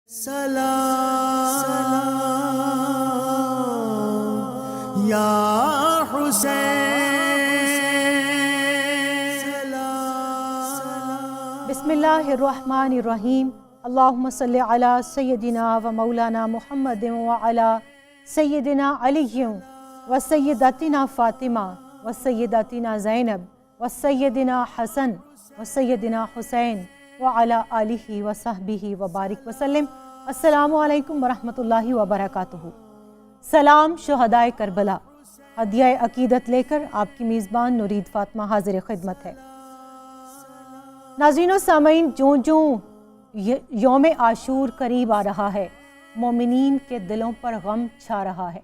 سلام یا حسین. بسم اللہ الرحمن الرحیم. اللہم صلی علی سیدنا و مولانا محمد و علی سیدنا علی و سیدتنا فاطمہ و سیدتنا زینب و سیدنا حسن و سیدنا حسین و علی آلہ و صحبہ و بارک وسلم. السلام علیکم ورحمۃ اللہ وبرکاتہ. سلام شہدائے کربلا. ہدیہ عقیدت لے کر آپ کی میزبان نورید فاطمہ حاضر خدمت ہے. ناظرین و سامعین، جوں یوم عاشور قریب آ رہا ہے، مومنین کے دلوں پر غم چھا رہا ہے،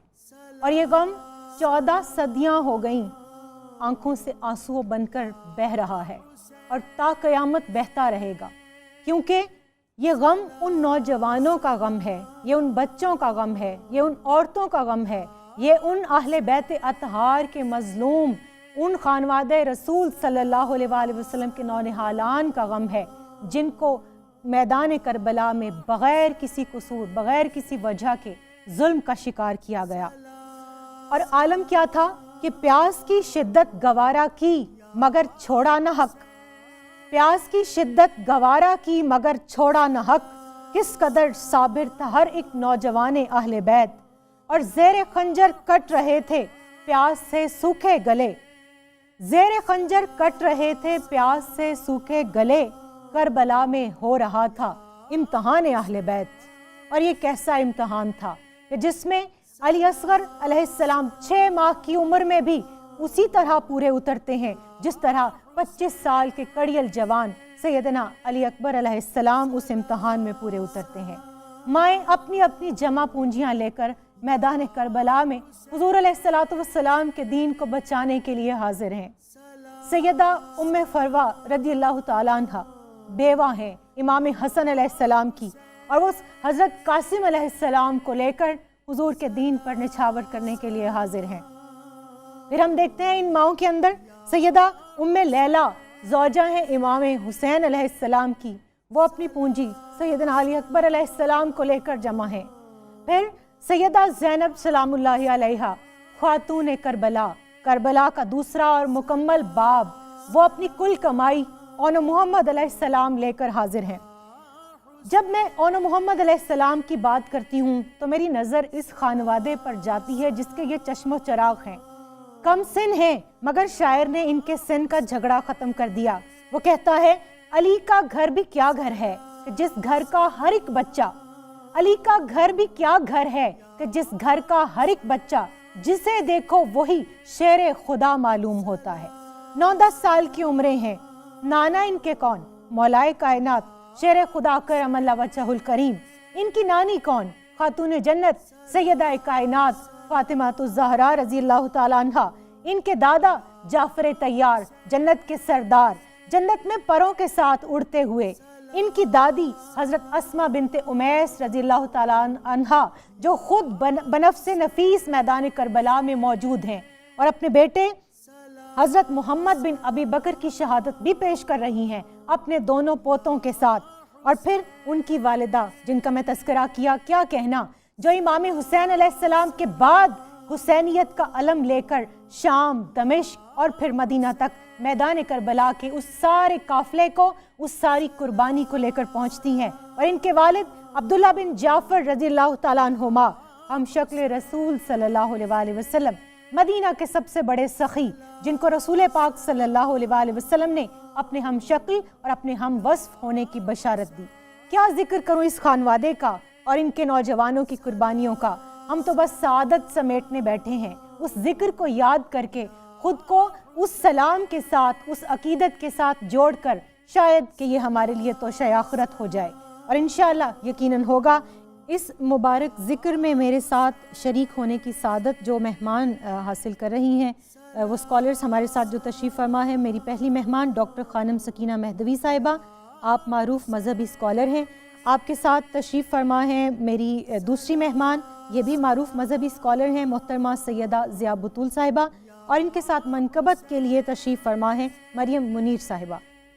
اور یہ غم 14 صدیاں ہو گئیں آنکھوں سے آنسو بن کر بہہ رہا ہے، اور تا قیامت بہتا رہے گا، کیونکہ یہ غم ان نوجوانوں کا غم ہے، یہ ان بچوں کا غم ہے، یہ ان عورتوں کا غم ہے، یہ ان اہل بیت اطہار کے مظلوم، ان خانوادہ رسول صلی اللہ علیہ وآلہ وسلم کے نونہالان کا غم ہے، جن کو میدان کربلا میں بغیر کسی قصور، بغیر کسی وجہ کے ظلم کا شکار کیا گیا. اور عالم کیا تھا کہ پیاس کی شدت گوارا کی مگر چھوڑا نہ حق. پیاس کی شدت گوارا کی مگر چھوڑا نہ حق. کس قدر صابر تھا ہر ایک نوجوان اہل بیت، اور زیر خنجر کٹ رہے تھے پیاس سے سوکھے گلے. زیر خنجر کٹ رہے تھے پیاس سے سوکھے گلے. کربلا میں ہو رہا تھا امتحان اہل بیت. اور یہ کیسا امتحان تھا کہ جس میں علی اصغر علیہ السلام 6 ماہ کی عمر میں بھی اسی طرح پورے اترتے ہیں جس طرح 25 سال کے کڑیل جوان سیدنا علی اکبر علیہ السلام اس امتحان میں پورے اترتے ہیں. مائیں اپنی اپنی جمع پونجیاں لے کر میدان کربلا میں حضور علیہ السلام کے دین کو بچانے کے لیے حاضر ہیں. سیدہ ام فروہ رضی اللہ تعالیٰ عنہ بیوہ ہیں امام حسن علیہ السلام کی، اور وہ حضرت قاسم علیہ السلام کو لے کر حضور کے دین پر نچھاور کرنے کے لیے حاضر ہیں. پھر ہم دیکھتے ہیں ان ماؤں کے اندر سیدہ ام لیلہ زوجہ ہیں امام حسین علیہ السلام کی، وہ اپنی پونجی سیدنا علی اکبر علیہ السلام کو لے کر جمع ہیں. پھر سیدہ زینب سلام اللہ علیہا خاتون کربلا، کربلا کا دوسرا اور مکمل باب، وہ اپنی کل کمائی اون محمد علیہ السلام لے کر حاضر ہیں. جب میں اون محمد علیہ السلام کی بات کرتی ہوں تو میری نظر اس خانوادے پر جاتی ہے جس کے یہ چشم و چراغ ہیں. کم سن ہیں مگر شاعر نے ان کے سن کا جھگڑا ختم کر دیا. وہ کہتا ہے علی کا گھر بھی کیا گھر ہے کہ جس گھر کا ہر ایک بچہ، علی کا گھر بھی کیا گھر ہے کہ جس گھر کا ہر ایک بچہ جسے دیکھو وہی شیر خدا معلوم ہوتا ہے. 9-10 سال کی عمریں ہیں. نانا ان کے کون؟ مولائے کائنات شیر خدا کرم اللہ وجہہ الکریم. ان کی نانی کون؟ خاتون جنت سیدہ کائنات فاطمہ الزہرا رضی اللہ تعالیٰ عنہ. ان کے دادا جعفر طیار جنت کے سردار، جنت میں پروں کے ساتھ اڑتے ہوئے. ان کی دادی حضرت اسماء بنت امیس رضی اللہ تعالیٰ عنہ جو خود بنفس نفیس میدان کربلا میں موجود ہیں، اور اپنے بیٹے حضرت محمد بن ابی بکر کی شہادت بھی پیش کر رہی ہیں اپنے دونوں پوتوں کے ساتھ. اور پھر ان کی والدہ جن کا میں تذکرہ کیا، کیا کہنا، جو امام حسین علیہ السلام کے بعد حسینیت کا علم لے کر شام، دمشق اور پھر مدینہ تک میدان کربلا کے اس سارے قافلے کو، اس ساری قربانی کو لے کر پہنچتی ہیں. اور ان کے والد عبداللہ بن جعفر رضی اللہ تعالیٰ عنہما ہم شکل رسول صلی اللہ علیہ وآلہ وسلم، مدینہ کے سب سے بڑے سخی، جن کو رسول پاک صلی اللہ علیہ وآلہ وسلم نے اپنے ہم شکل اور اپنے ہم وصف ہونے کی بشارت دی. کیا ذکر کروں اس خانوادے کا اور ان کے نوجوانوں کی قربانیوں کا. ہم تو بس سعادت سمیٹنے بیٹھے ہیں. اس ذکر کو یاد کر کے خود کو اس سلام کے ساتھ، اس عقیدت کے ساتھ جوڑ کر شاید کہ یہ ہمارے لیے توشہ آخرت ہو جائے، اور انشاءاللہ یقیناً ہوگا. اس مبارک ذکر میں میرے ساتھ شریک ہونے کی سعادت جو مہمان حاصل کر رہی ہیں، وہ اسکالرز ہمارے ساتھ جو تشریف فرما ہے. میری پہلی مہمان ڈاکٹر خانم سکینہ مہدوی صاحبہ، آپ معروف مذہبی اسکالر ہیں. آپ کے ساتھ تشریف فرما ہیں میری دوسری مہمان، یہ بھی معروف مذہبی اسکالر ہیں، محترمہ سیدہ ضیاء بطول صاحبہ. اور ان کے ساتھ منقبت کے لیے تشریف فرما ہیں مریم منیر صاحبہ.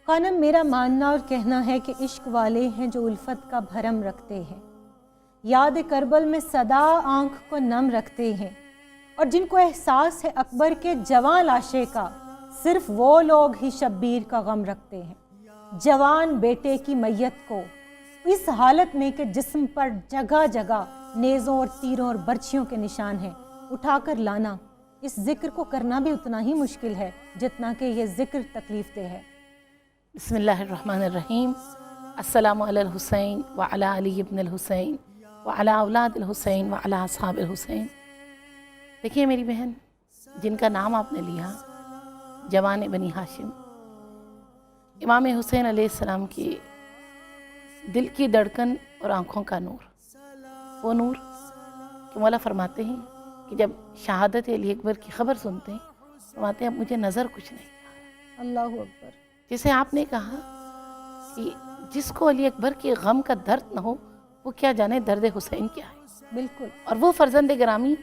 خانم، میرا ماننا اور کہنا ہے کہ عشق والے ہیں جو الفت کا بھرم رکھتے ہیں، یاد کربل میں صدا آنکھ کو نم رکھتے ہیں، اور جن کو احساس ہے اکبر کے جوان لاشے کا، صرف وہ لوگ ہی شبیر کا غم رکھتے ہیں۔ جوان بیٹے کی میت کو اس حالت میں کہ جسم پر جگہ جگہ نیزوں اور تیروں اور برچھیوں کے نشان ہیں، اٹھا کر لانا، اس ذکر کو کرنا بھی اتنا ہی مشکل ہے جتنا کہ یہ ذکر تکلیف دہ ہے۔ بسم اللہ الرحمن الرحیم۔ السلام علی الحسین وعلی علی ابن الحسین وعلی اولاد الحسین وعلی اصحاب الحسین۔ دیکھیے میری بہن، جن کا نام آپ نے لیا، جوان بنی ہاشم، امام حسین علیہ السلام کی دل کی دھڑکن اور آنکھوں کا نور، وہ نور کہ مولا فرماتے ہیں کہ جب شہادت علی اکبر کی خبر سنتے ہیں، فرماتے ہیں اب مجھے نظر کچھ نہیں۔ اللہ اکبر۔ جسے آپ نے کہا کہ جس کو علی اکبر کے غم کا درد نہ ہو وہ کیا جانے درد حسین کیا ہے۔ بالکل۔ اور وہ فرزند گرامی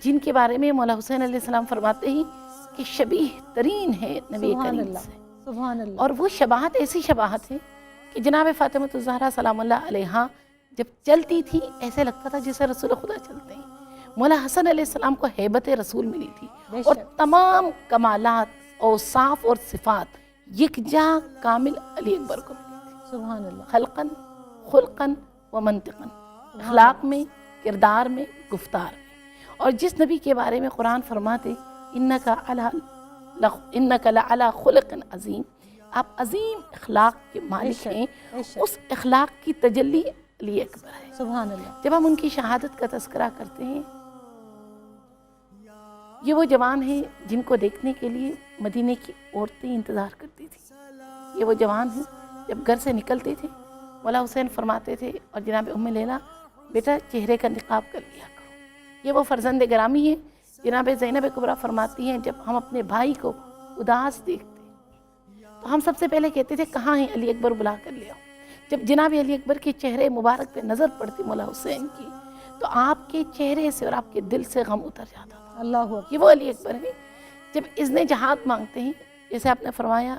جن کے بارے میں مولا حسین علیہ السلام فرماتے ہیں کہ شبیہ ترین ہے نبی کریم سے، سبحان اللہ۔ اور وہ شباہت ایسی شباہت ہے کہ جناب فاطمہ الزہرا سلام اللہ علیہا جب چلتی تھی ایسے لگتا تھا جیسے رسول خدا چلتے ہیں۔ مولا حسن علیہ السلام کو ہیبت رسول ملی تھی، اور تمام کمالات اوصاف اور صفات یکجا کامل علی اکبر کو ملی تھی، سبحان اللہ۔ خلقاً خلقاً و منطقاً، اخلاق میں، کردار میں، گفتار میں۔ اور جس نبی کے بارے میں قرآن فرماتے انک لعلی خلق عظیم، آپ عظیم اخلاق کے مالک ہیں، اس اخلاق کی تجلی علی اکبر ہے۔ سبحان اللہ۔ جب ہم ان کی شہادت کا تذکرہ کرتے ہیں، یہ وہ جوان ہیں جن کو دیکھنے کے لیے مدینے کی عورتیں انتظار کرتی تھیں۔ یہ وہ جوان ہیں جب گھر سے نکلتے تھے، مولا حسین فرماتے تھے اور جناب ام لیلا، بیٹا چہرے کا نقاب کر لیا کرو۔ یہ وہ فرزند گرامی ہیں، جناب زینب کبریٰ فرماتی ہیں جب ہم اپنے بھائی کو اداس دیکھتے تو ہم سب سے پہلے کہتے تھے کہاں ہیں علی اکبر، بلا کر لے آؤ۔ جب جناب علی اکبر کے چہرے مبارک پہ نظر پڑتی مولا حسین کی تو آپ کے چہرے سے اور آپ کے دل سے غم اتر جاتا تھا۔ اللہ اکبر۔ یہ وہ علی اکبر ہیں جب اذن جہاد مانگتے ہیں، جیسے آپ نے فرمایا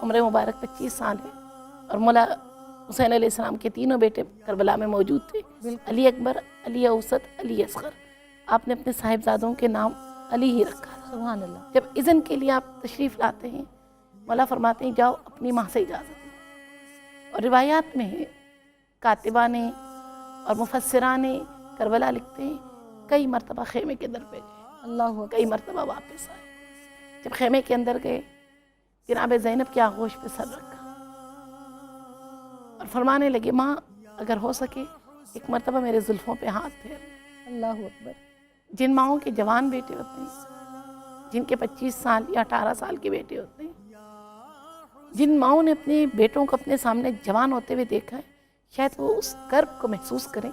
عمر مبارک 25 سال ہے، اور مولا حسین علیہ السلام کے تینوں بیٹے کربلا میں موجود تھے، علی اکبر، علی اوسط، علی اصغر۔ آپ نے اپنے صاحبزادوں کے نام علی ہی رکھا تھا۔ سبحان اللہ۔ جب اذن کے لیے آپ تشریف لاتے ہیں، مولا فرماتے ہیں جاؤ اپنی ماں سے اجازت لو۔ اور روایات میں ہے، کاتبہ نے اور مفسران نے کربلا لکھتے ہیں کئی مرتبہ خیمے کے در پہ گئے، اللہ اکبر۔ کئی مرتبہ واپس آئے۔ جب خیمے کے اندر گئے، جناب زینب کے آغوش پہ سر رکھا اور فرمانے لگے ماں اگر ہو سکے ایک مرتبہ میرے زلفوں پہ ہاتھ پھیر۔ اللہ اکبر۔ جن ماؤں کے جوان بیٹے ہوتے ہیں، جن کے 25 سال یا 18 سال کے بیٹے ہوتے ہیں، جن ماؤں نے اپنے بیٹوں کو اپنے سامنے جوان ہوتے ہوئے دیکھا ہے، شاید وہ اس کرب کو محسوس کریں۔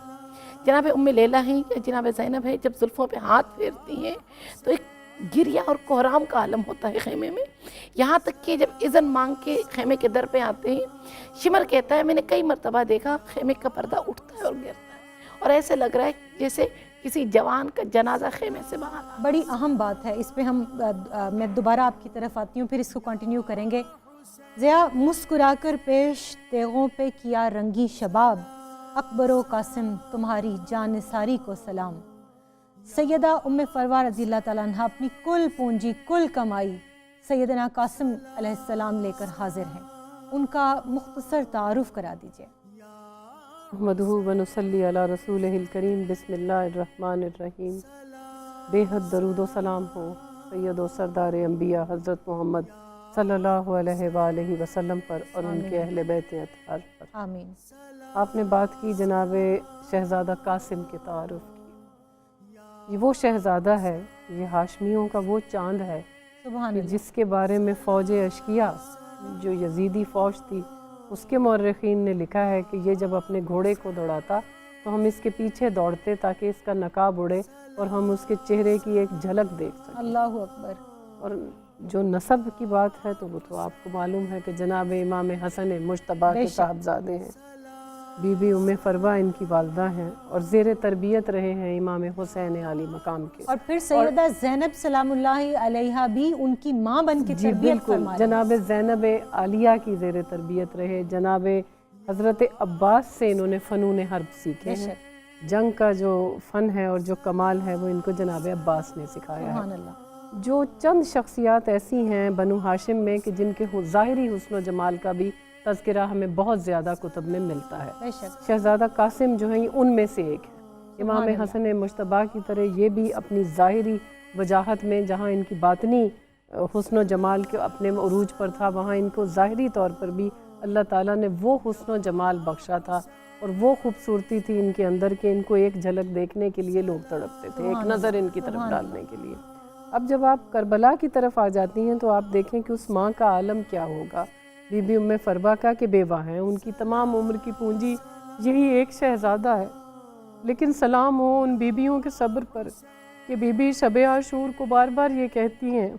جناب ام لیلا ہیں یا جناب زینب ہے، جب زلفوں پہ ہاتھ پھیرتی ہیں تو ایک گریہ اور کوہرام کا عالم ہوتا ہے خیمے میں، یہاں تک کہ جب اذن مانگ کے خیمے کے در پہ آتے ہیں، شمر کہتا ہے میں نے کئی مرتبہ دیکھا خیمے کا پردہ اٹھتا ہے اور گرتا ہے، اور ایسے لگ رہا ہے جیسے کسی جوان کا جنازہ خیمے سے باہر آ۔ بڑی اہم بات ہے، اس پہ میں دوبارہ آپ کی طرف آتی ہوں، پھر اس کو کنٹینیو کریں گے۔ ضیا مسکرا کر پیش تیغوں پہ کیا رنگی شباب، اکبر و قاسم تمہاری جان نثاری کو سلام۔ سیدہ ام فروہ رضی اللہ تعالیٰ عنہ اپنی کل پونجی، کل کمائی سیدنا قاسم علیہ السلام لے کر حاضر ہیں، ان کا مختصر تعارف کرا دیجئے۔ نحمدہ ونصلی علی رسولہ الکریم، بسم اللہ الرحمن الرحیم۔ بے حد درود و سلام ہو سید و سردار انبیاء حضرت محمد صلی اللہ علیہ وآلہ وسلم پر اور ان کے اہل بیت اطہار پر۔ آمین۔ آپ نے بات کی جناب شہزادہ قاسم کے تعارف کی۔ یہ وہ شہزادہ ہے، یہ ہاشمیوں کا وہ چاند ہے سبحان کہ اللہ۔ جس کے بارے میں فوج اشکیا جو یزیدی فوج تھی، اس کے مورخین نے لکھا ہے کہ یہ جب اپنے گھوڑے کو دوڑاتا تو ہم اس کے پیچھے دوڑتے تاکہ اس کا نقاب اڑے اور ہم اس کے چہرے کی ایک جھلک دیکھ سکیں۔ اللہ اکبر۔ اور جو نسب کی بات ہے تو وہ تو آپ کو معلوم ہے کہ جناب امام حسن مجتبیٰ کے صاحبزادے ہیں، بی بی ام فروہ ان کی والدہ ہیں، اور زیر تربیت رہے ہیں امام حسین عالی مقام کے۔ اور پھر سیدہ زینب سلام اللہ علیہا بھی ان کی ماں بن کے تربیت فرما رہی ہیں۔ جناب زینب عالیہ کی زیر تربیت رہے، جناب حضرت عباس سے انہوں نے فنون حرب سیکھے ہیں، جنگ کا جو فن ہے اور جو کمال ہے وہ ان کو جناب عباس نے سکھایا سبحان ہے. اللہ. جو چند شخصیات ایسی ہیں بنو ہاشم میں کہ جن کے ظاہری حسن و جمال کا بھی تذکرہ ہمیں بہت زیادہ کتب میں ملتا ہے. بے شک. شہزادہ قاسم جو ہیں یہ ان میں سے ایک ہے. امام حسن مجتبیٰ کی طرح یہ بھی اپنی ظاہری وجاہت میں جہاں ان کی باطنی حسن و جمال کے اپنے عروج پر تھا، وہاں ان کو ظاہری طور پر بھی اللہ تعالیٰ نے وہ حسن و جمال بخشا تھا اور وہ خوبصورتی تھی ان کے اندر کہ ان کو ایک جھلک دیکھنے کے لیے لوگ تڑپتے تھے، ایک نظر ان کی طرف ڈالنے کے لیے. اب جب آپ کربلا کی طرف آ جاتی ہیں تو آپ دیکھیں کہ اس ماں کا عالم کیا ہوگا. بی بی ام فربا کا کہ بیوہ ہیں، ان کی تمام عمر کی پونجی یہی ایک شہزادہ ہے. لیکن سلام ہو ان بیبیوں کے صبر پر کہ بی بی شب عاشور کو بار بار یہ کہتی ہیں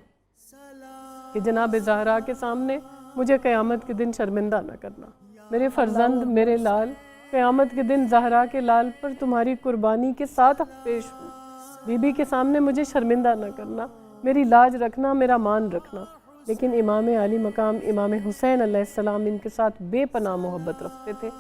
کہ جناب زہرا کے سامنے مجھے قیامت کے دن شرمندہ نہ کرنا. میرے فرزند، میرے لال، قیامت کے دن زہرا کے لال پر تمہاری قربانی کے ساتھ پیش ہوں. بی بی کے سامنے مجھے شرمندہ نہ کرنا، میری لاج رکھنا، میرا مان رکھنا. لیکن امام علی مقام امام حسین علیہ السلام ان کے ساتھ بے پناہ محبت رکھتے تھے،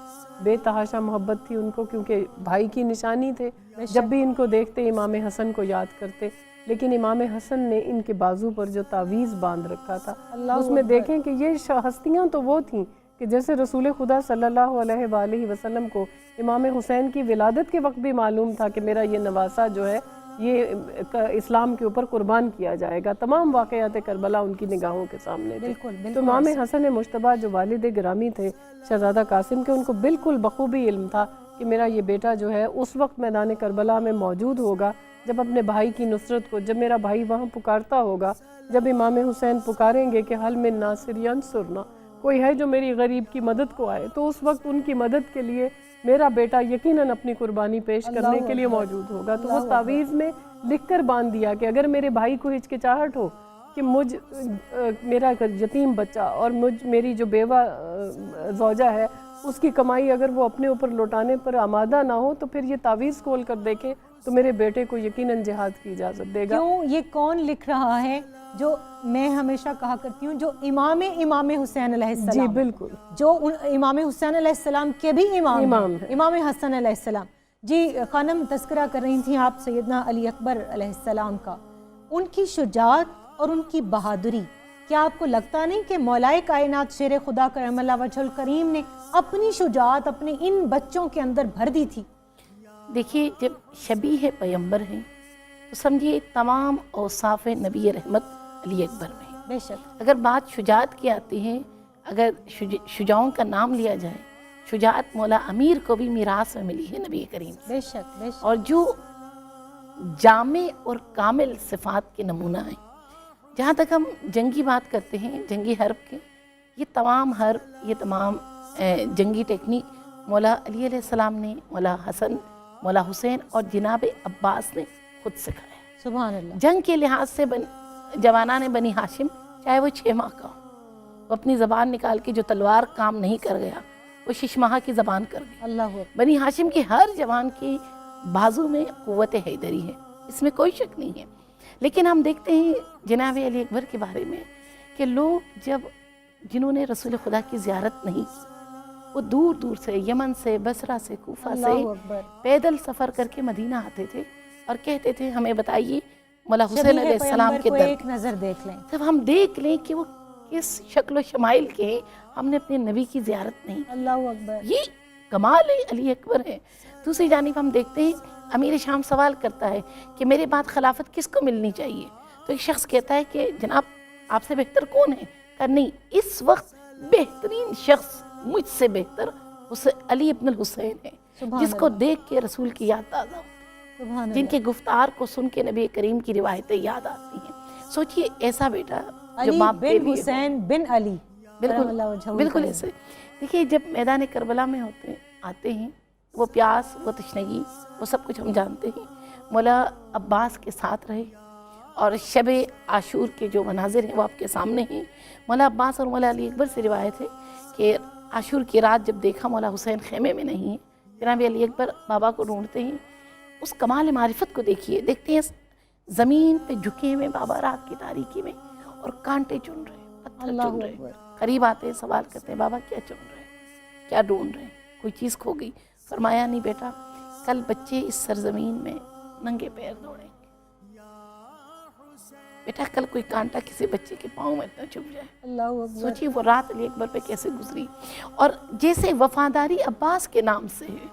بے تحاشا محبت تھی ان کو، کیونکہ بھائی کی نشانی تھے. جب بھی ان کو دیکھتے امام حسن کو یاد کرتے. لیکن امام حسن نے ان کے بازو پر جو تعویذ باندھ رکھا تھا اس میں دیکھیں کہ یہ ہستیاں تو وہ تھیں کہ جیسے رسول خدا صلی اللہ علیہ وآلہ وسلم کو امام حسین کی ولادت کے وقت بھی معلوم تھا کہ میرا یہ نواسہ جو ہے یہ اسلام کے اوپر قربان کیا جائے گا. تمام واقعات کربلا ان کی نگاہوں کے سامنے تھے. تو امام حسن مجتبیٰ جو والد گرامی تھے شہزادہ قاسم کے، ان کو بالکل بخوبی علم تھا کہ میرا یہ بیٹا جو ہے اس وقت میدان کربلا میں موجود ہوگا جب اپنے بھائی کی نصرت کو، جب میرا بھائی وہاں پکارتا ہوگا، جب امام حسین پکاریں گے کہ حل من ناصر ینصرنا، کوئی ہے جو میری غریب کی مدد کو آئے، تو اس وقت ان کی مدد کے لیے میرا بیٹا یقیناً اپنی قربانی پیش کرنے کے لیے موجود ہوگا. تو وہ تعویذ میں لکھ کر باندھ دیا کہ اگر میرے بھائی کو ہچکچاہٹ ہو کہ میرا یتیم بچہ اور میری جو بیوہ زوجہ ہے اس کی کمائی اگر وہ اپنے اوپر لوٹانے پر آمادہ نہ ہو تو پھر یہ تعویذ کھول کر دیکھیں تو میرے بیٹے کو یقیناً جہاد کی اجازت دے گا. کیوں یہ کون لکھ رہا ہے؟ جو میں ہمیشہ کہا کرتی ہوں جو امام حسین علیہ السلام، جی بالکل، جو امام حسین علیہ السلام کے بھی امام ہیں، امام حسن علیہ السلام. جی خانم تذکرہ کر رہی تھیں آپ سیدنا علی اکبر علیہ السلام کا، ان کی شجاعت اور ان کی بہادری. کیا آپ کو لگتا نہیں کہ مولائے کائنات شیر خدا کرم اللہ وجہ الکریم نے اپنی شجاعت اپنے ان بچوں کے اندر بھر دی تھی؟ دیکھیے جب شبیہ پیغمبر ہیں تو سمجھیے تمام اوصاف نبی رحمت علی اکبر میں ہیں. بے شک. اگر بات شجاعت کی آتی ہے، اگر شجاعوں کا نام لیا جائے، شجاعت مولا امیر کو بھی میراث میں ملی ہے نبی کریم سے. بے شک بے شک. اور جو جامع اور کامل صفات کے نمونہ ہیں. جہاں تک ہم جنگی بات کرتے ہیں، جنگی حرب کے، یہ تمام حرب، یہ تمام جنگی ٹیکنیک مولا علی علیہ السلام نے، مولا حسن، مولا حسین اور جناب عباس نے خود سکھایا. سبحان اللہ. جنگ کے لحاظ سے جوانان بنی ہاشم، چاہے وہ 6 ماہ کا ہو، وہ اپنی زبان نکال کے جو تلوار کام نہیں کر گیا وہ 6 ماہ کی زبان کر گیا. اللہ بنی ہاشم کے ہر جوان کی بازو میں قوت حیدری ہے، اس میں کوئی شک نہیں ہے. لیکن ہم دیکھتے ہیں جناب علی اکبر کے بارے میں کہ لوگ جنہوں نے رسول خدا کی زیارت نہیں کی، وہ دور دور سے، یمن سے، بصرہ سے، کوفہ سے پیدل سفر کر کے مدینہ آتے تھے اور کہتے تھے ہمیں بتائیے مولا حسین علیہ السلام کے در. ایک نظر دیکھ لیں، جب ہم دیکھ لیں کہ وہ کس شکل و شمائل کے ہیں، ہم نے اپنے نبی کی زیارت نہیں. اللہ اکبر. یہ کمال علی اکبر ہے. دوسری جانب ہم دیکھتے ہیں امیر شام سوال کرتا ہے کہ میرے بعد خلافت کس کو ملنی چاہیے؟ تو ایک شخص کہتا ہے کہ جناب آپ سے بہتر کون ہے؟ کہ نہیں، اس وقت بہترین شخص مجھ سے بہتر علی ابن الحسین ہے، جس کو دیکھ کے رسول کی یاد تازہ ہوتی ہے، جن کے گفتار کو سن کے نبی کریم کی روایتیں یاد آتی ہیں. سوچئے ایسا بیٹا جو باپ کے بن حسین بن علی، بالکل ایسے. دیکھیے جب میدان کربلا میں آتے ہیں، وہ پیاس، وہ تشنگی، وہ سب کچھ ہم جانتے ہیں. مولا عباس کے ساتھ رہے اور شب عاشور کے جو مناظر ہیں وہ آپ کے سامنے ہیں. مولا عباس اور مولا علی اکبر سے روایت ہے کہ عاشور کی رات جب دیکھا مولا حسین خیمے میں نہیں ہے، جناب علی اکبر بابا کو ڈھونڈتے ہیں. اس کمال معرفت کو دیکھیے، دیکھتے ہیں زمین پہ جھکے ہوئے بابا رات کی تاریکی میں اور کانٹے چن رہے ہیں، پتھر چن رہے ہیں. قریب آتے ہیں، سوال کرتے ہیں بابا کیا چن رہے ہیں، کیا ڈھونڈ رہے ہیں؟ کوئی چیز کھو گئی؟ فرمایا نہیں بیٹا، کل بچے اس سرزمین میں ننگے پیر دوڑیں گے. بیٹا کل کوئی کانٹا کسی بچے کے پاؤں میں نہ چھپ جائے. اللہ اکبر. سوچیے وہ رات علی اکبر پہ کیسے گزری. اور جیسے وفاداری عباس کے نام سے ہے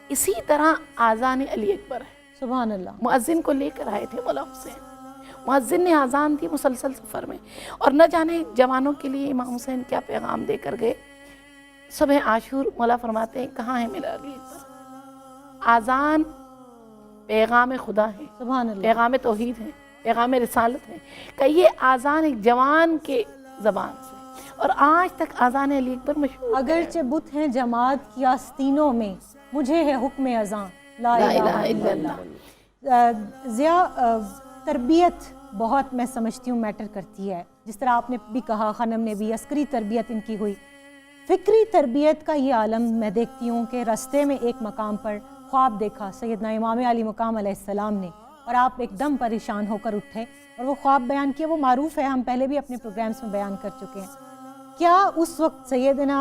اسی طرح آذان علی اکبر ہے. سبحان اللہ. مؤذن کو لے کر آئے تھے مولا حسین. مؤذن نے آذان دی مسلسل سفر میں, اور نہ جانے جوانوں کے لیے امام حسین کیا پیغام دے کر گئے. صبح عاشور مولا فرماتے ہیں کہاں ہے میرا علی اکبر. آذان پیغام خدا ہے, سبحان اللہ. پیغام توحید ہے, پیغام رسالت ہے. کہیے آذان ایک جوان کے زبان سے, اور آج تک آذان علی اکبر مشہور. اگرچہ بت ہیں جماعت کی آستینوں میں, مجھے ہے حکم اذان لا لا الہ الہ الا الا اللہ. ضیاء, تربیت بہت میں سمجھتی ہوں میٹر کرتی ہے. جس طرح آپ نے بھی کہا, خانم نے بھی, عسکری تربیت ان کی ہوئی. فکری تربیت کا یہ عالم میں دیکھتی ہوں کہ راستے میں ایک مقام پر خواب دیکھا سیدنا امام علی مقام علیہ السلام نے, اور آپ ایک دم پریشان ہو کر اٹھے اور وہ خواب بیان کیا. وہ معروف ہے, ہم پہلے بھی اپنے پروگرامز میں بیان کر چکے ہیں. کیا اس وقت سیدنا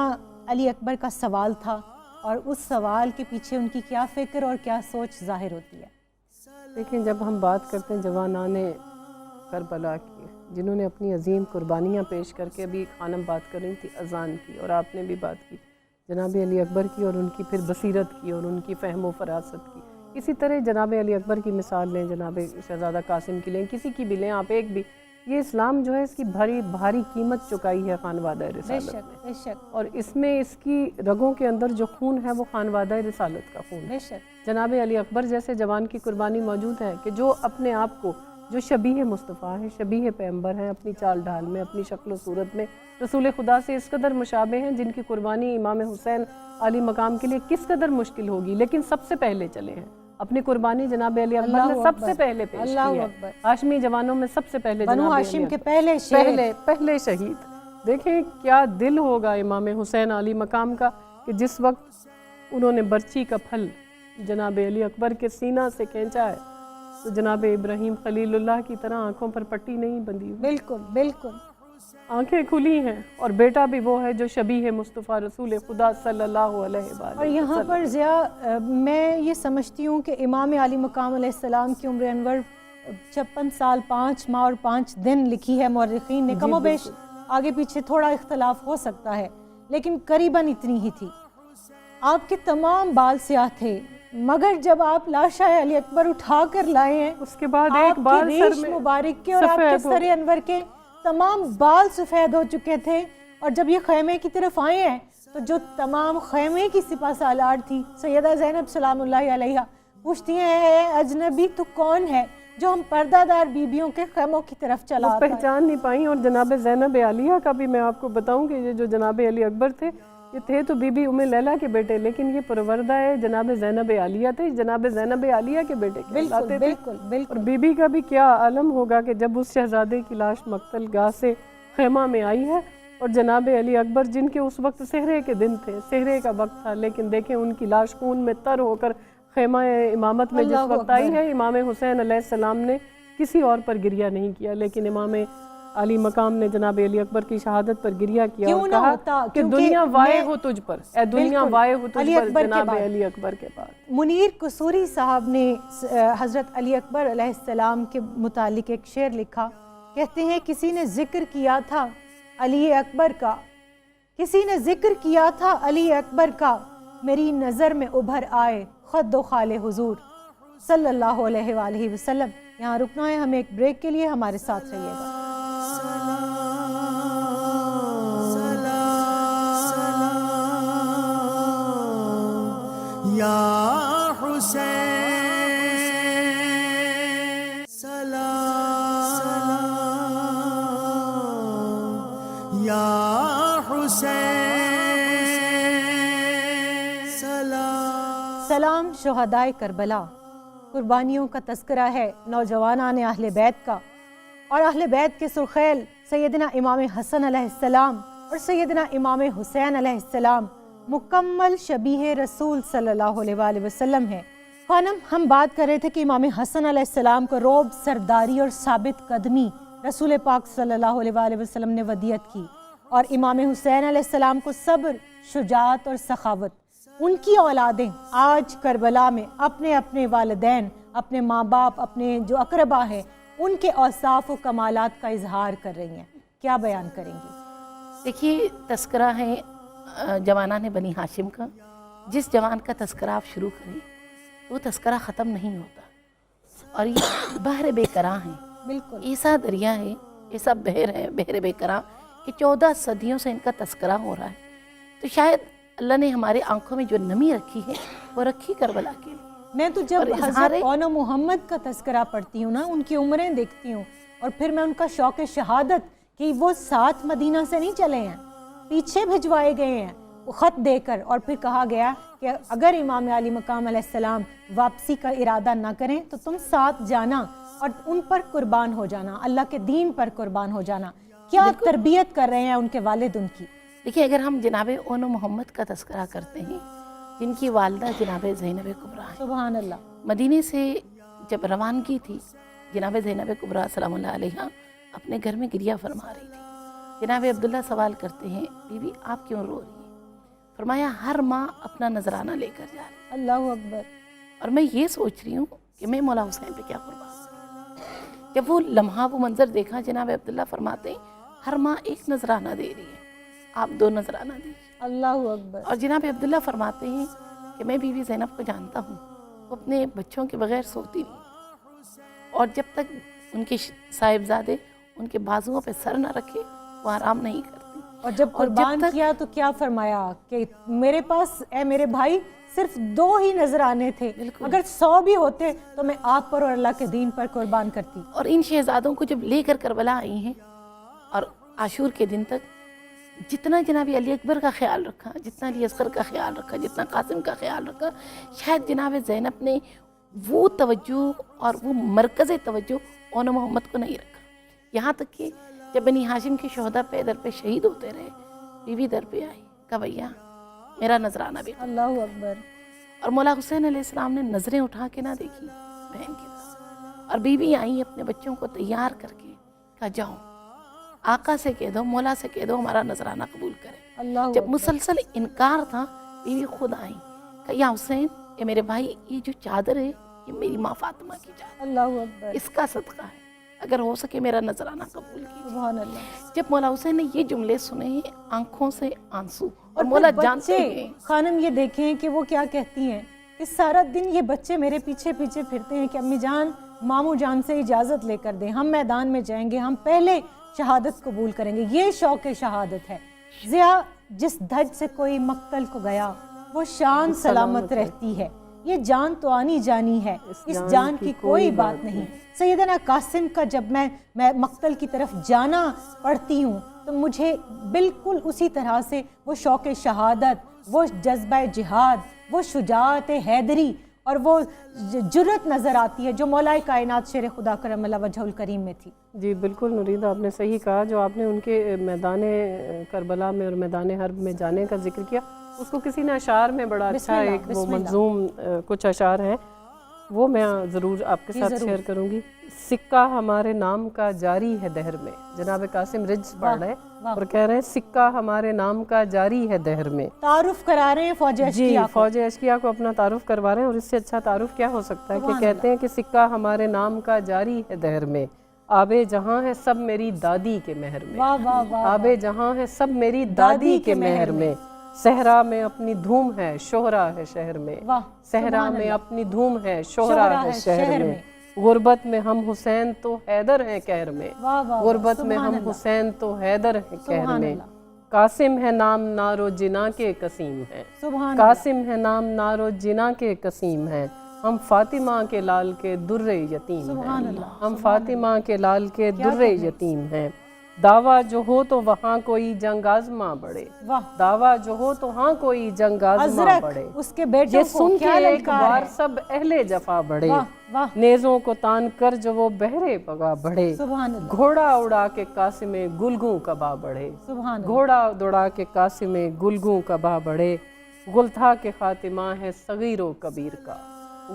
علی اکبر کا سوال تھا, اور اس سوال کے پیچھے ان کی کیا فکر اور کیا سوچ ظاہر ہوتی ہے؟ دیکھیں, جب ہم بات کرتے ہیں جوانان کربلا کی, جنہوں نے اپنی عظیم قربانیاں پیش کر کے, ابھی خانم بات کر رہی تھی اذان کی, اور آپ نے بھی بات کی جناب علی اکبر کی, اور ان کی پھر بصیرت کی, اور ان کی فہم و فراست کی. اسی طرح جناب علی اکبر کی مثال لیں, جناب شہزادہ قاسم کی لیں, کسی کی بھی لیں آپ, ایک بھی. یہ اسلام جو ہے اس کی بھاری قیمت چکائی ہے خانوادہ رسالت میں, بے شک. اور اس میں اس کی رگوں کے اندر جو خون ہے وہ خانوادہ رسالت کا خون ہے. بے شک. جناب علی اکبر جیسے جوان کی قربانی موجود ہے کہ جو اپنے آپ کو, جو شبیہ مصطفیٰ ہیں, شبیہ پیغمبر ہیں, اپنی چال ڈھال میں, اپنی شکل و صورت میں رسول خدا سے اس قدر مشابہ ہیں, جن کی قربانی امام حسین علی مقام کے لیے کس قدر مشکل ہوگی, لیکن سب سے پہلے چلے ہیں. اپنی قربانی جناب علی اکبر نے سب سے پہلے پیش کی ہے. ہاشمی جوانوں میں سب سے پہلے بنو ہاشم کے پہلے شہید. دیکھیں کیا دل ہوگا امام حسین علی مقام کا کہ جس وقت انہوں نے برچی کا پھل جناب علی اکبر کے سینہ سے کھینچا ہے تو جناب ابراہیم خلیل اللہ کی طرح آنکھوں پر پٹی نہیں بندھی ہوئی. بالکل بالکل. آنکھیں کھلی ہیں, اور بیٹا بھی وہ ہے جو شبیہ مصطفیٰ رسول خدا صلی اللہ علیہ وسلم. اور یہاں پر ضیاء میں یہ سمجھتی ہوں کہ امام علی مقام علیہ السلام کی عمر انور 56 سال 5 ماہ اور 5 دن لکھی ہے مورخین نے. کم و بیش آگے پیچھے تھوڑا اختلاف ہو سکتا ہے, لیکن قریباً اتنی ہی تھی. آپ کے تمام بال سیاہ تھے, مگر جب آپ لاشا علی اکبر اٹھا کر لائے ہیں, اس کے بعد ایک بال ریش مبارک کے اور آپ کے سر انور کے تمام بال سفید ہو چکے تھے. اور جب یہ خیمے کی طرف آئے ہیں تو جو تمام خیمے کی سپہ سالار تھی سیدہ زینب سلام اللہ علیہا پوچھتی ہیں, اے اجنبی تو کون ہے جو ہم پردہ دار بیبیوں کے خیموں کی طرف چلا آتا ہے. پہچان نہیں پائیں. اور جناب زینب عالیہ کا بھی میں آپ کو بتاؤں کہ یہ جو جناب علی اکبر تھے یہ تھے تو بی بی ام لیلہ کے بیٹے, لیکن یہ پروردہ ہے جناب زینب عالیہ تھے, جناب زینب عالیہ کے بیٹے کہلاتے تھے. اور بی بی کا بھی کیا عالم ہوگا کہ جب اس شہزادے کی لاش مقتل گاہ سے خیمہ میں آئی ہے, اور جناب علی اکبر جن کے اس وقت سحرے کے دن تھے, سحرے کا وقت تھا, لیکن دیکھیں ان کی لاش خون میں تر ہو کر خیمہ امامت میں جس وقت آئی ہے, امام حسین علیہ السلام نے کسی اور پر گریہ نہیں کیا, لیکن امام علی مقام نے جناب علی اکبر کی شہادت پر گریہ کیا اور کہا کہ دنیا وائے ہو تجھ پر, اے دنیا وائے ہو تجھ پر جناب علی اکبر کے بعد. منیر قصوری صاحب نے حضرت علی اکبر علیہ السلام کے متعلق ایک شعر لکھا, کہتے ہیں کسی نے ذکر کیا تھا علی اکبر کا, کسی نے ذکر کیا تھا علی اکبر کا, میری نظر میں ابھر آئے خد و خال حضور صلی اللہ علیہ وآلہ وسلم. یہاں رکنا ہے ہمیں ایک بریک کے لیے, ہمارے ساتھ رہیے گا. یا حسین سلام, یا حسین سلام. سلام شہدائے کربلا. قربانیوں کا تذکرہ ہے نوجوانان اہل بیت کا, اور اہل بیت کے سرخیل سیدنا امام حسن علیہ السلام اور سیدنا امام حسین علیہ السلام مکمل شبیہ رسول صلی اللہ علیہ وآلہ وسلم ہے. خانم, ہم بات کر رہے تھے کہ امام حسن علیہ السلام کو رعب, سرداری اور ثابت قدمی رسول پاک صلی اللہ علیہ وآلہ وسلم نے ودیعت کی, اور امام حسین علیہ السلام کو صبر, شجاعت اور سخاوت. ان کی اولادیں آج کربلا میں اپنے اپنے والدین، اپنے ماں باپ، اپنے جو اقربا ہیں، ان کے اوصاف و کمالات کا اظہار کر رہی ہیں، کیا بیان کریں گی؟ دیکھیے، تذکرہ ہے جوانان بنی ہاشم کا. جس جوان کا تذکرہ آپ شروع کریں وہ تذکرہ ختم نہیں ہوتا، اور یہ بحر بے کراں ہے. بالکل ایسا دریا ہے، ایسا بحر ہے، بحر بے کراں، کہ 14 صدیوں سے ان کا تذکرہ ہو رہا ہے. تو شاید اللہ نے ہمارے آنکھوں میں جو نمی رکھی ہے وہ رکھی کربلا کے لیے. میں تو جب اور حضرت اون محمد کا تذکرہ پڑھتی ہوں نا، ان کی عمریں دیکھتی ہوں، اور پھر میں ان کا شوق شہادت کہ وہ ساتھ مدینہ سے نہیں چلے ہیں، پیچھے بھجوائے گئے ہیں وہ خط دے کر، اور پھر کہا گیا کہ اگر امام علی مقام علیہ السلام واپسی کا ارادہ نہ کریں تو تم ساتھ جانا اور ان پر قربان ہو جانا، اللہ کے دین پر قربان ہو جانا. کیا تربیت کر رہے ہیں ان کے والد ان کی. دیکھیں، اگر ہم جناب اون محمد کا تذکرہ کرتے ہیں، جن کی والدہ جناب زینب کبریٰ ہیں، سبحان اللہ. مدینے سے جب روانگی تھی، جناب زینب کبریٰ سلام اللہ علیہا اپنے گھر میں گریہ فرما رہی تھی. جناب عبداللہ سوال کرتے ہیں، بی بی آپ کیوں رو رہی ہیں؟ فرمایا ہر ماں اپنا نذرانہ لے کر جا رہی ہے، اللہ اکبر. اور میں یہ سوچ رہی ہوں کہ میں مولا حسین پہ کیا قربان کروں. جب وہ لمحہ وہ منظر دیکھا، جناب عبداللہ فرماتے ہیں ہر ماں ایک نذرانہ دے رہی ہے، آپ 2 نذرانہ دیجیے. اللہ اکبر. اور جناب عبداللہ فرماتے ہیں کہ میں بی بی زینب کو جانتا ہوں، وہ اپنے بچوں کے بغیر سوتی نہیں، اور جب تک ان کے صاحبزادے ان کے بازوؤں پہ سر نہ رکھے وہ آرام نہیں کرتی. اور جب قربان کیا تو کیا فرمایا کہ میرے پاس اے میرے بھائی صرف 2 ہی نذرانے تھے، اگر 100 بھی ہوتے تو میں آپ پر اور اللہ کے دین پر قربان کرتی. اور ان شہزادوں کو جب لے کر کربلا آئی ہیں، اور عاشور کے دن تک جتنا جناب علی اکبر کا خیال رکھا، جتنا علی اصغر کا خیال رکھا، جتنا قاسم کا خیال رکھا، شاید جناب زینب نے وہ توجہ اور وہ مرکز توجہ اون محمد کو نہیں رکھا. یہاں تک کہ جب بنی ہاشم کے شہداء پہ در پہ شہید ہوتے رہے، بی بی در پہ آئی، کہا بھیا میرا نذرانہ بھی. اللہ اکبر. اور مولا حسین علیہ السلام نے نظریں اٹھا کے نہ دیکھی بہن کی طرف، اور بی بی آئی اپنے بچوں کو تیار کر کے، کہا جاؤ آقا سے کہہ دو، مولا سے کہہ دو ہمارا نذرانہ قبول کرے. اللہ جب مسلسل انکار تھا، بی بی خود آئی، کہا یا حسین، اے میرے بھائی، یہ جو چادر ہے یہ میری ماں فاطمہ کی چادر، اللہ اکبر. اس کا صدقہ ہے، اگر ہو سکے میرا نذرانہ قبول کیجیے. سبحان اللہ. جب مولا حسین نے یہ جملے سنے، آنکھوں سے آنسو، اور مولا جانتے ہیں. خانم یہ دیکھیں کہ وہ کیا کہتی ہیں کہ سارا دن یہ بچے میرے پیچھے پیچھے پھرتے ہیں کہ امی جان، ماموں جان سے اجازت لے کر دیں، ہم میدان میں جائیں گے، ہم پہلے شہادت قبول کریں گے. یہ شوق شہادت ہے. ضیاء، جس دھج سے کوئی مقتل کو گیا وہ شان سلامت رہتی ہے. یہ جان تو آنی جانی ہے، اس جان کی کوئی بات نہیں. سیدنا قاسم کا جب میں مقتل کی طرف جانا پڑھتی ہوں تو مجھے بالکل اسی طرح سے وہ شوق شہادت، وہ جذبہ جہاد، وہ شجاعت حیدری اور وہ جرت نظر آتی ہے جو مولا کائنات شیر خدا کرم اللہ وجہ الکریم میں تھی. جی بالکل نوریدہ، آپ نے صحیح کہا. جو آپ نے ان کے میدان کربلا میں اور میدان حرب میں جانے کا ذکر کیا، اس کو کسی نے اشعار میں بڑا اچھا ایک وہ منظوم کچھ اشعار ہیں، وہ میں ضرور آپ کے ساتھ شیئر کروں گی. سکہ ہمارے نام کا جاری ہے دہر میں. جناب قاسم رجز پڑھ رہے ہیں اور کہہ رہے ہیں سکہ ہمارے نام کا جاری ہے دہر میں. تعارف کرا رہے ہیں فوج اشکیا کو. فوج اشکیا کو اپنا تعارف کروا رہے ہیں، اور اس سے اچھا تعارف کیا ہو سکتا ہے کہ کہتے ہیں کہ سکہ ہمارے نام کا جاری ہے دہر میں، آب جہاں ہے سب میری دادی کے مہر میں. آب جہاں ہے سب میری دادی کے مہر میں، صحرا میں اپنی دھوم ہے شہرا ہے شہر میں. صحرا میں اپنی دھوم ہے شہرا ہے شہر میں، غربت میں ہم حسین تو حیدر ہیں قہر میں. غربت میں ہم حسین تو حیدر ہیں قہر میں. قاسم ہے نام نارو جنا کے قسیم ہے. قاسم ہے نام نارو جنا کے قسیم ہے، ہم فاطمہ کے لال کے در یتیم ہیں. ہم فاطمہ کے لال کے در یتیم ہیں. دعویٰ جو ہو تو وہاں کوئی جنگ آزماں بڑھے. دعویٰ جو ہو تو ہاں کوئی جنگ آزماں بڑھے. اس کے بیٹوں یہ سن کے ایک بار سب اہل جفا بڑھے. نیزوں کو تان کر جو وہ بہرے پگا بڑھے. گھوڑا اڑا کے قاسم گلگوں کبا بڑھے. گھوڑا دوڑا کے قاسم گلگوں کبا بڑھے. گل تھا کہ خاتمہ ہے صغیر و کبیر کا.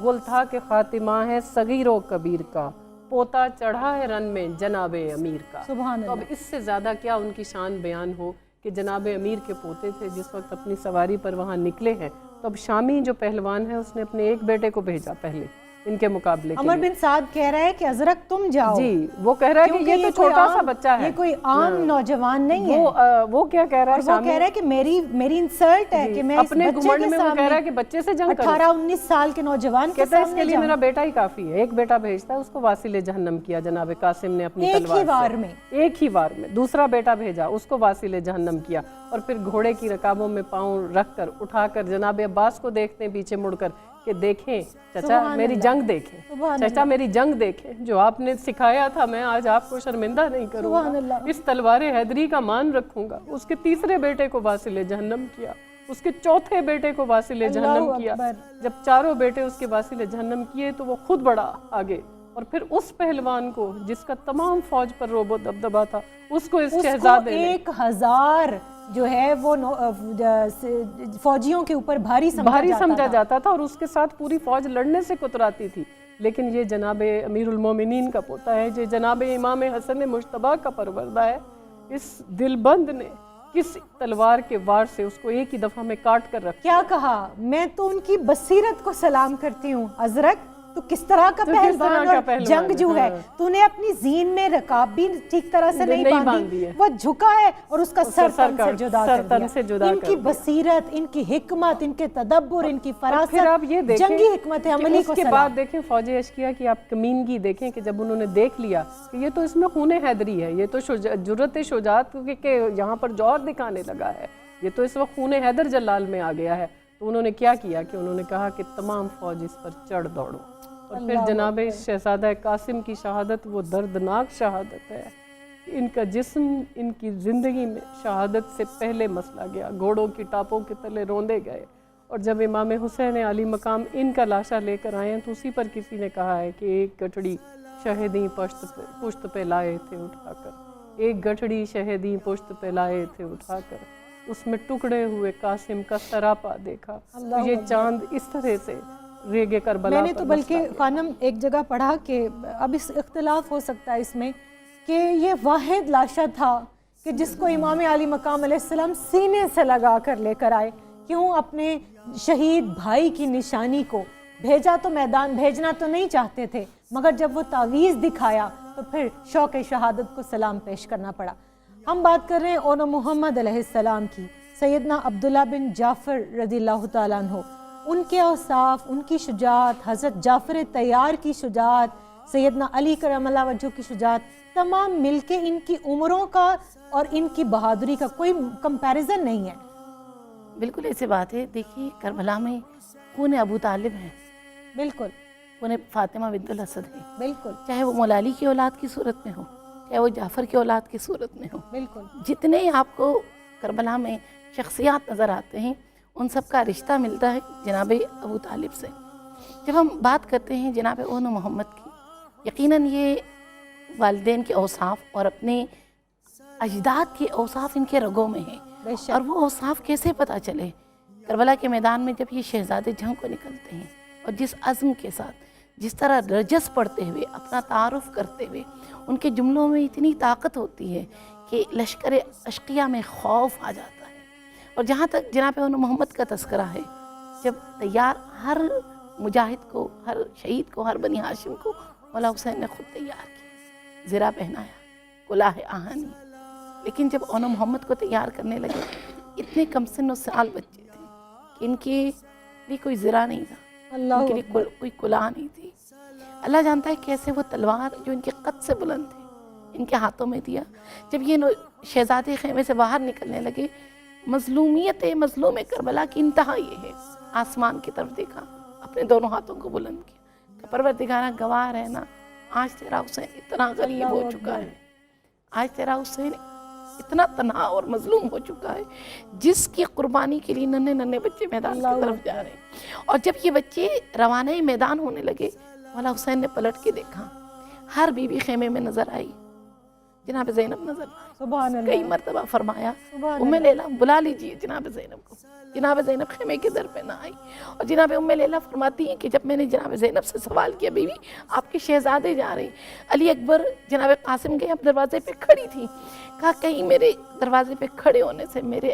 گل تھا کہ خاتمہ ہے صغیر و کبیر کا، پوتا چڑھا ہے رن میں جناب امیر کا. تو اب اس سے زیادہ کیا ان کی شان بیان ہو کہ جناب امیر کے پوتے تھے، جس وقت اپنی سواری پر وہاں نکلے ہیں تو اب شامی جو پہلوان ہے اس نے اپنے ایک بیٹے کو بھیجا پہلے ان کے مقابلے کے عمر لیے. بن سعد کہہ رہا ہے کہ حضرت تم جاؤ. جی وہ کہہ رہا ہے کہ یہ تو چھوٹا سا بچہ ہے, یہ کوئی عام نوجوان نہیں ہے. وہ کیا کہہ رہا ہے, وہ کہہ رہا ہے کہ میری انسلٹ ہے کہ میں اس اپنے بچے گھمنڈ کے میں وہ کہہ رہا ہے سامنے کہ بچے سے جنگ کروں. 18-19 سال کے نوجوان کے کہتا ہے اس کے سامنے لیے جاؤں. میرا بیٹا ہی کافی ہے, ایک بیٹا بھیجتا ہے, اس کو واصل جہنم کیا جناب قاسم نے اپنی ایک تلوار ہی وار سے. میں. ایک ہی وار میں دوسرا بیٹا بھیجا, اس کو واصل جہنم کیا, اور پھر گھوڑے کی رکابوں میں پاؤں رکھ کر اٹھا کر جناب عباس کو دیکھتے ہیں پیچھے مڑ کر کہ دیکھیں چچا میری جنگ دیکھیں, چچا میری جنگ دیکھیں, جو آپ نے سکھایا تھا میں آج آپ کو شرمندہ نہیں کروں گا, اس تلوار حیدری کا مان رکھوں گا. اس کے تیسرے بیٹے کو واصل جہنم کیا, اس کے چوتھے بیٹے کو واصل جہنم کیا. جب چاروں بیٹے اس کے واصل جہنم کیے تو وہ خود بڑا آگے, اور پھر اس پہلوان کو جس کا تمام فوج پر روب و دبدبا تھا, اس کو اس شہزادے نے 1000 جو ہے وہ فوجیوں کے اوپر بھاری سمجھا جاتا تھا, اور اس کے ساتھ پوری فوج لڑنے سے کتراتی تھی. لیکن یہ جناب امیر المومنین کا پوتا ہے, یہ جناب امام حسن مجتبیٰ کا پروردہ ہے. اس دل بند نے کس تلوار کے وار سے اس کو ایک ہی دفعہ میں کاٹ کر رکھا. کیا کہا, میں تو ان کی بصیرت کو سلام کرتی ہوں. حضرت تو کس طرح کا پہلوان اور جنگجو ہے, تو نے اپنی زین میں رکاب بھی ٹھیک طرح سے نہیں باندھی, وہ جھکا ہے اور اس کا سر تن سے جدا کر دیا. ان کی بصیرت, ان کی حکمت, ان کے تدبر, ان کی فراست, جنگی حکمت عملی کو اس کے بعد دیکھیں فوج اشقیاء کی آپ کمینگی دیکھیں کہ جب انہوں نے دیکھ لیا کہ یہ تو اس میں خون حیدری ہے, یہ تو جرت شجاعت کہ یہاں پر جوہر دکھانے لگا ہے, یہ تو اس وقت خون حیدر جلال میں آ گیا ہے, تو انہوں نے کیا کیا کہ انہوں نے کہا کہ تمام فوج اس پر چڑھ دوڑو. اور پھر جناب شہزادہ قاسم کی شہادت وہ دردناک شہادت ہے. ان کا جسم ان کی زندگی میں شہادت سے پہلے مسلا گیا, گھوڑوں کی ٹاپوں کے تلے روندے گئے, اور جب امام حسین علی مقام ان کا لاشا لے کر آئے ہیں تو اسی پر کسی نے کہا ہے کہ ایک گٹھڑی شہیدی پشت پہ لائے تھے اٹھا کر, ایک گٹھڑی شہیدی پشت پہ لائے تھے اٹھا کر, اس میں ٹکڑے ہوئے قاسم کا سراپا دیکھا. تو یہ چاند اس طرح سے ریگے کربلا. میں نے تو بلکہ خانم ایک جگہ پڑھا کہ اب اس اختلاف ہو سکتا ہے اس میں کہ یہ واحد لاشا تھا کہ جس کو امام علی مقام علیہ السلام سینے سے لگا کر لے کر آئے. کیوں, اپنے شہید بھائی کی نشانی کو بھیجا تو میدان بھیجنا تو نہیں چاہتے تھے, مگر جب وہ تعویذ دکھایا تو پھر شوق شہادت کو سلام پیش کرنا پڑا. ہم بات کر رہے ہیں اون محمد علیہ السلام کی, سیدنا عبداللہ بن جعفر رضی اللہ تعالیٰ عنہ, ان کے اوصاف, ان کی شجاعت, حضرت جعفر طیار کی شجاعت, سیدنا علی کرم اللہ وجہ کی شجاعت, تمام مل کے ان کی عمروں کا اور ان کی بہادری کا کوئی کمپیریزن نہیں ہے. بالکل ایسی بات ہے. دیکھیے کربلا میں خون ابو طالب ہے, بالکل خون فاطمہ بنت الاسد ہے, بالکل, چاہے وہ مولا علی کی اولاد کی صورت میں ہو, چاہے وہ جعفر کی اولاد کی صورت میں ہو. بالکل جتنے آپ کو کربلا میں شخصیات نظر آتے ہیں ان سب کا رشتہ ملتا ہے جناب ابو طالب سے. جب ہم بات کرتے ہیں جناب اون محمد کی, یقیناً یہ والدین کے اوصاف اور اپنے اجداد کے اوصاف ان کے رگوں میں ہیں, اور وہ اوصاف کیسے پتہ چلے. کربلا کے میدان میں جب یہ شہزادے جنگ کو نکلتے ہیں اور جس عزم کے ساتھ, جس طرح رجس پڑھتے ہوئے, اپنا تعارف کرتے ہوئے, ان کے جملوں میں اتنی طاقت ہوتی ہے کہ لشکر اشقیاء میں خوف آ جاتا ہے. اور جہاں تک جناب اون محمد کا تذکرہ ہے, جب تیار ہر مجاہد کو, ہر شہید کو, ہر بنی ہاشم کو مولا حسین نے خود تیار کیا, زرہ پہنایا, کلاه آہنی. لیکن جب اون محمد کو تیار کرنے لگے, اتنے کم سن و سال بچے تھے کہ ان کے لیے کوئی زرہ نہیں تھا, ان کے لیے کوئی کلاه نہیں تھی. اللہ جانتا ہے کیسے وہ تلوار جو ان کے قد سے بلند تھے ان کے ہاتھوں میں دیا. جب یہ شہزادے خیمے سے باہر نکلنے لگے, مظلومیت مظلوم کربلا کی انتہا یہ ہے, آسمان کی طرف دیکھا, اپنے دونوں ہاتھوں کو بلند کیا کہ پروردگارہ گواہ رہنا, آج تیرا حسین اتنا غریب ہو چکا ہے, آج تیرا حسین اتنا تنہا اور مظلوم ہو چکا ہے, جس کی قربانی کے لیے ننھے ننھے بچے میدان کی طرف جا رہے ہیں. اور جب یہ بچے روانہ میدان ہونے لگے, مولا حسین نے پلٹ کے دیکھا, ہر بی بی خیمے میں نظر آئی, جناب زینب نظر آئی. سبحان اللہ. کئی مرتبہ فرمایا ام لیلہ بلا لیجئے جناب زینب کو. جناب زینب خیمے کے در پہ نہ آئی. اور جناب ام لیلہ فرماتی ہیں کہ جب میں نے جناب زینب سے سوال کیا, بیوی آپ کے شہزادے جا رہے ہیں, علی اکبر جناب قاسم کے اب دروازے پہ کھڑی تھی, کہا کہیں میرے دروازے پہ کھڑے ہونے سے میرے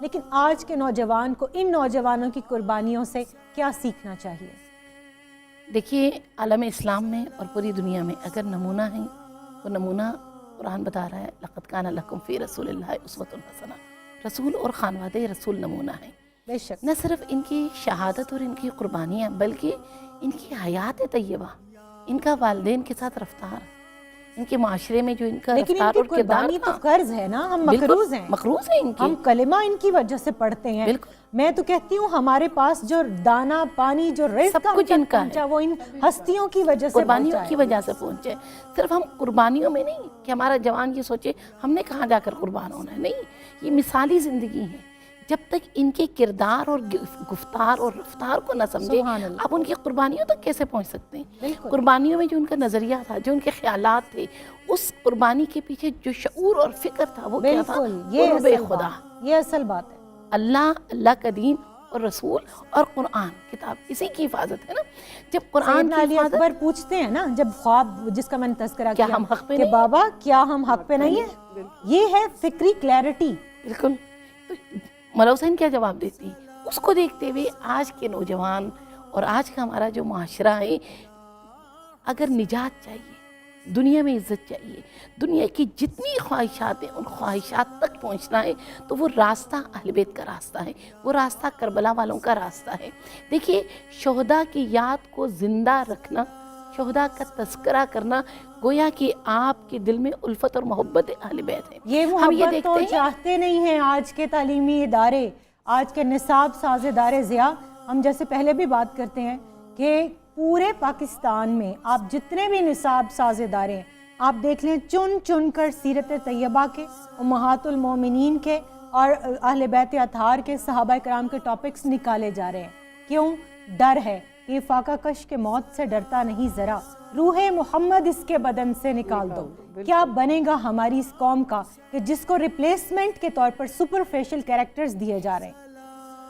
لیکن آج کے نوجوان کو ان نوجوانوں کی قربانیوں سے کیا سیکھنا چاہیے؟ دیکھیے عالم اسلام میں اور پوری دنیا میں اگر نمونہ ہے وہ نمونہ قرآن بتا رہا ہے لقد کان لکم فی رسول اللہ اسوۃ حسنہ، رسول اور خانوادہ رسول نمونہ ہیں۔ بے شک نہ صرف ان کی شہادت اور ان کی قربانیاں بلکہ ان کی حیات طیبہ، ان کا والدین کے ساتھ رفتار، ان کے معاشرے میں جو ان کا لیکن ان رفتار کی اور کردار قربانی تو تھا، فرض ہے نا، ہم بالکل مقروض ہیں، مقروض ہیں ان کی۔ ہم کلمہ ان کی وجہ سے پڑھتے ہیں۔ بالکل۔ میں تو کہتی ہوں ہمارے پاس جو دانا پانی جو رزق سب کچھ ان کا ہے، وہ ان ہستیوں کی وجہ سے قربانیوں پہنچا کی ہے۔ وجہ سے پہنچے۔ صرف ہم قربانیوں میں نہیں کہ ہمارا جوان یہ سوچے ہم نے کہاں جا کر قربان ہونا ہے، نہیں، یہ مثالی زندگی ہے۔ جب تک ان کے کردار اور گفتار اور رفتار کو نہ سمجھے سبحان اللہ۔ آپ ان کی قربانیوں تک کیسے پہنچ سکتے ہیں؟ بالکل۔ قربانیوں میں جو ان کا نظریہ تھا، جو ان کے خیالات تھے، اس قربانی کے پیچھے جو شعور اور فکر تھا وہ کیا تھا؟ بالکل، یہ قرب اصل خدا، بات، یہ اصل بات ہے۔ اللہ کا دین اور رسول اور قرآن کتاب، اسی کی حفاظت ہے نا۔ جب قرآن سیدنا کی علی حفاظت، اکبر پوچھتے ہیں نا جب خواب جس کا میں نے تذکرہ کیا کیا ہم حق پہ کہ نہیں؟ بابا کیا ہم حق پہ نہیں ہیں؟ یہ ہے فکری کلیئرٹی۔ بالکل۔ تو مولا حسین کیا جواب دیتی؟ اس کو دیکھتے ہوئے آج کے نوجوان اور آج کا ہمارا جو معاشرہ ہے، اگر نجات چاہیے، دنیا میں عزت چاہیے، دنیا کی جتنی خواہشات ہیں ان خواہشات تک پہنچنا ہے تو وہ راستہ اہل بیت کا راستہ ہے، وہ راستہ کربلا والوں کا راستہ ہے۔ دیکھیے شہداء کی یاد کو زندہ رکھنا، شہداء کا تذکرہ کرنا، گویا کہ آپ کے دل میں الفت اور محبت اہل بیت ہے۔ یہ ہم محبت تو دیکھتے ہیں، چاہتے نہیں ہیں آج کے تعلیمی ادارے، آج کے نصاب ساز ادارے ضیاء۔ ہم جیسے پہلے بھی بات کرتے ہیں کہ پورے پاکستان میں آپ جتنے بھی نصاب ساز ادارے ہیں آپ دیکھ لیں، چن چن کر سیرت طیبہ کے، امہات المومنین کے اور اہل بیت اطہار کے، صحابہ کرام کے ٹاپکس نکالے جا رہے ہیں۔ کیوں؟ ڈر ہے کہ فاقہ کش کے موت سے ڈرتا نہیں ذرا، روح محمد اس کے بدن سے نکال دو۔ کیا بنے گا ہماری اس قوم کا کہ جس کو ریپلیسمنٹ کے طور پر سپرفیشل کیریکٹرز دیے جا رہے ہیں؟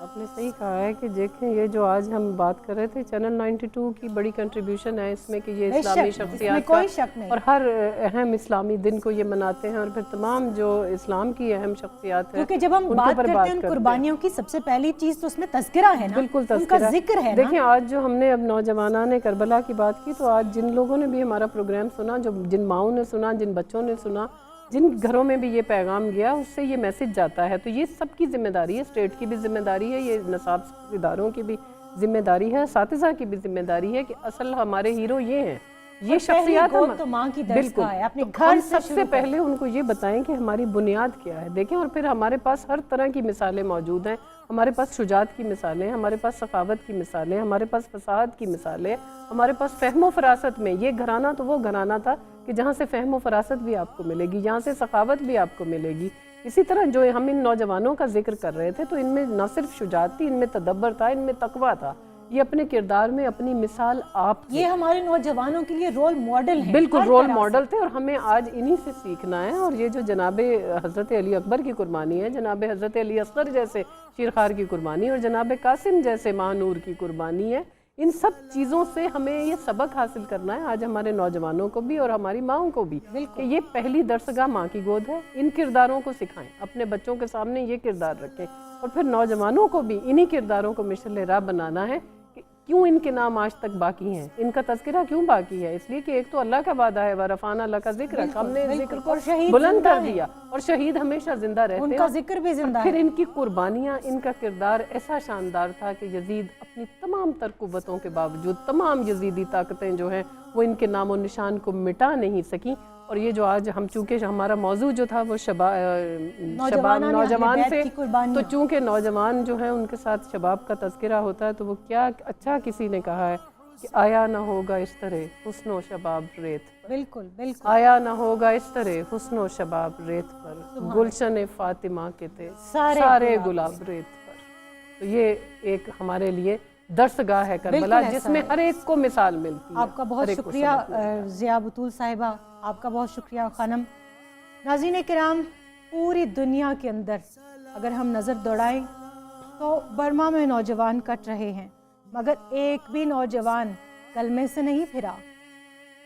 آپ نے صحیح کہا ہے کہ دیکھیں یہ جو آج ہم بات کر رہے تھے، چینل 92 کی بڑی کنٹریبیوشن ہے اس میں کہ یہ اسلامی شخصیات کوئی شک نہیں، اور ہر اہم اسلامی دن کو یہ مناتے ہیں، اور پھر تمام جو اسلام کی اہم شخصیات ہیں کیونکہ جب ہم بات کرتے ہیں ان قربانیوں کی سب سے پہلی چیز تو اس میں تذکرہ ہے نا، بالکل ان کا تذکرہ ذکر ہے نا۔ دیکھیں آج جو ہم نے اب نوجوانان کربلا کی بات کی، تو آج جن لوگوں نے بھی ہمارا پروگرام سنا، جن ماؤں نے سنا، جن بچوں نے سنا، جن گھروں میں بھی یہ پیغام گیا، اس سے یہ میسج جاتا ہے۔ تو یہ سب کی ذمہ داری ہے، اسٹیٹ کی بھی ذمہ داری ہے، یہ نصاب اداروں کی بھی ذمہ داری ہے، اساتذہ کی بھی ذمہ داری ہے کہ اصل ہمارے ہیرو یہ ہیں، یہ شخصیات گود تو ماں کی درسگاہ ہے، اپنے گھر سے سب سے پہلے ان کو یہ بتائیں کہ ہماری بنیاد کیا ہے۔ دیکھیں اور پھر ہمارے پاس ہر طرح کی مثالیں موجود ہیں، ہمارے پاس شجاعت کی مثالیں، ہمارے پاس سخاوت کی مثالیں، ہمارے پاس فساد کی مثالیں، ہمارے پاس فہم و فراست میں، یہ گھرانہ تو وہ گھرانہ تھا کہ جہاں سے فہم و فراست بھی آپ کو ملے گی، جہاں سے سخاوت بھی آپ کو ملے گی۔ اسی طرح جو ہم ان نوجوانوں کا ذکر کر رہے تھے تو ان میں نہ صرف شجاعت تھی، ان میں تدبر تھا، ان میں تقویٰ تھا، یہ اپنے کردار میں اپنی مثال آپ تھے، یہ ہمارے نوجوانوں کے لیے رول ماڈل ہیں، بالکل ہر رول طرح سے۔ ماڈل تھے، اور ہمیں آج انہی سے سیکھنا ہے۔ اور یہ جو جناب حضرت علی اکبر کی قربانی ہے، جناب حضرت علی اصغر جیسے شیرخوار کی قربانی اور جناب قاسم جیسے ماہ نور کی قربانی ہے، ان سب چیزوں سے ہمیں یہ سبق حاصل کرنا ہے آج ہمارے نوجوانوں کو بھی اور ہماری ماؤں کو بھی، کہ یہ پہلی درسگاہ ماں کی گود ہے۔ ان کرداروں کو سکھائیں، اپنے بچوں کے سامنے یہ کردار رکھیں، اور پھر نوجوانوں کو بھی انہی کرداروں کو مشعل راہ بنانا ہے کہ کیوں ان کے نام آج تک باقی ہیں، ان کا تذکرہ کیوں باقی ہے؟ اس لیے کہ ایک تو اللہ کا وعدہ ہے، وَرَفَعْنَا اللہ کا ذکر ہے، ہم نے ذکر کو بلند کر دیا، اور شہید ہمیشہ زندہ رہتے ہیں، ان کا ذکر بھی زندہ پھر ہے۔ ان کی قربانیاں، ان کا کردار ایسا شاندار تھا کہ یزید اپنی تمام تر قوتوں کے باوجود، تمام یزیدی طاقتیں جو ہیں وہ ان کے نام و نشان کو مٹا نہیں سکیں۔ اور یہ جو آج ہم چونکہ ہمارا موضوع جو تھا وہ نوجوان سے، تو چونکہ نوجوان جو ہیں ان کے ساتھ شباب کا تذکرہ ہوتا ہے، تو وہ کیا اچھا کسی نے کہا ہے کہ آیا نہ ہوگا اس طرح حسن و شباب ریت پر، بالکل بالکل، آیا نہ ہوگا اس طرح حسن و شباب ریت پر، گلشن فاطمہ کے تھے سارے گلاب ریت پر۔ تو یہ ایک ہمارے لیے درسگاہ ہے کربلا، جس میں ہر ایک کو مثال ملتی ہے۔ آپ کا بہت شکریہ ضیاء بطول صاحبہ، آپ کا بہت شکریہ خانم۔ ناظرین کرام، پوری دنیا کے اندر اگر ہم نظر دوڑائیں تو برما میں نوجوان کٹ رہے ہیں، مگر ایک بھی نوجوان کلمے سے نہیں پھرا۔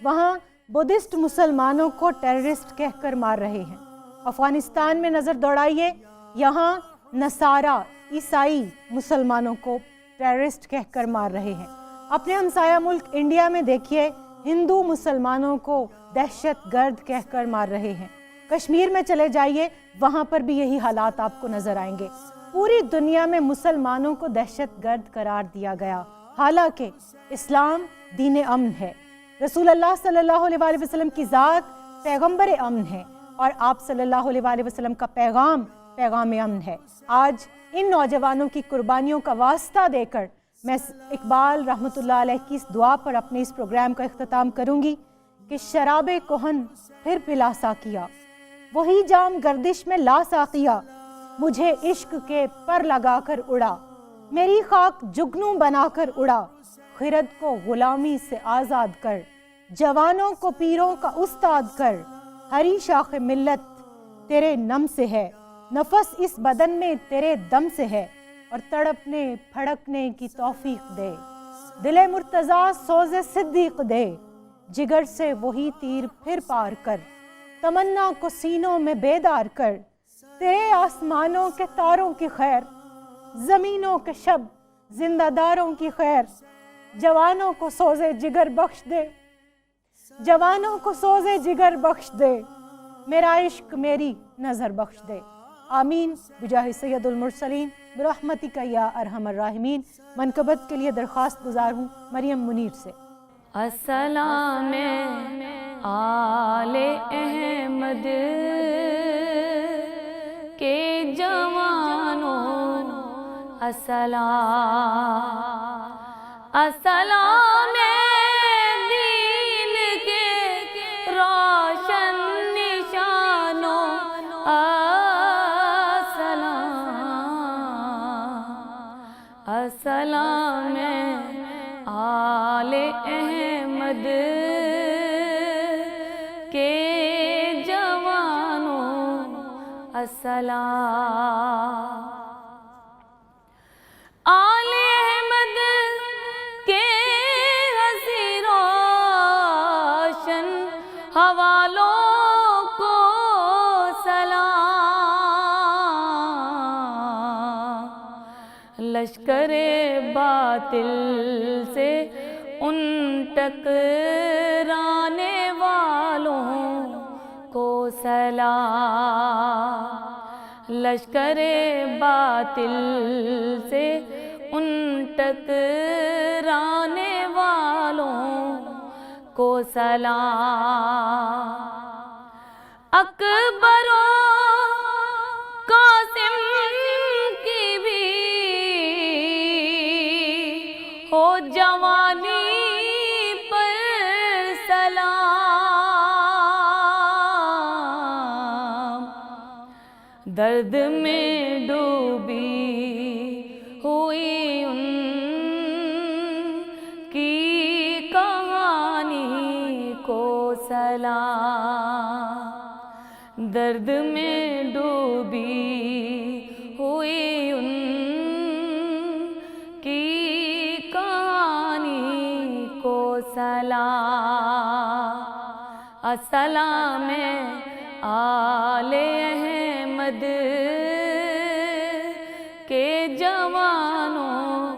وہاں بدھسٹ مسلمانوں کو ٹیررسٹ کہہ کر مار رہے ہیں۔ افغانستان میں نظر دوڑائیے، یہاں نصارہ عیسائی مسلمانوں کو ٹیررسٹ کہہ کر مار رہے ہیں. اپنے ہمسایہ ملک انڈیا میں دیکھیے ہندو مسلمانوں کو دہشت گرد کہہ کر مار رہے ہیں. کشمیر میں چلے جائیے وہاں پر بھی یہی حالات آپ کو نظر آئیں گے. پوری دنیا میں مسلمانوں کو دہشت گرد قرار دیا گیا، حالانکہ اسلام دین امن ہے. رسول اللہ صلی اللہ علیہ وآلہ وسلم کی ذات پیغمبر امن ہے اور آپ صلی اللہ علیہ وآلہ وسلم کا پیغام امن ہے. آج ان نوجوانوں کی قربانیوں کا واسطہ دے کر میں اقبال رحمۃ اللہ علیہ کی اس دعا پر اپنے اس پروگرام کا اختتام کروں گی کہ شراب کہن پھر پلا ساقیا، وہی جام گردش میں لا ساقیا، مجھے عشق کے پر لگا کر اڑا، میری خاک جگنوں بنا کر اڑا، خرد کو غلامی سے آزاد کر، جوانوں کو پیروں کا استاد کر، ہری شاخ ملت تیرے نم سے ہے، نفس اس بدن میں تیرے دم سے ہے، اور تڑپنے پھڑکنے کی توفیق دے، دل مرتضیٰ سوز صدیق دے، جگر سے وہی تیر پھر پار کر، تمنا کو سینوں میں بیدار کر، تیرے آسمانوں کے تاروں کی خیر، زمینوں کے شب زندہ داروں کی خیر، جوانوں کو سوز جگر بخش دے، جوانوں کو سوز جگر بخش دے، میرا عشق میری نظر بخش دے. آمین بجاہ سید المرسلین برحمتک یا ارحم الراحمین. منقبت کے لیے درخواست گزار ہوں مریم منیر سے. السلام آل احمد کے جوانوں، السلام السلام دین کے روشن نشانوں، السلام آل احمد کے جوانوں، السلام آل احمد کے ہنسی روشن حوالوں کو سلام، لشکر باطل سے ان ٹکرانے والوں کو سلام، لشکر باطل سے ان ٹکرانے والوں کو سلام، اکبر و قاسم کی بھی ہو جوانی پر سلام، درد میں ڈوبی ہوئی ان کی کہانی کو سلام، درد میں ڈوبی ہوئی ان کی کہانی کو سلام، السلام آل احمد کے جوانوں،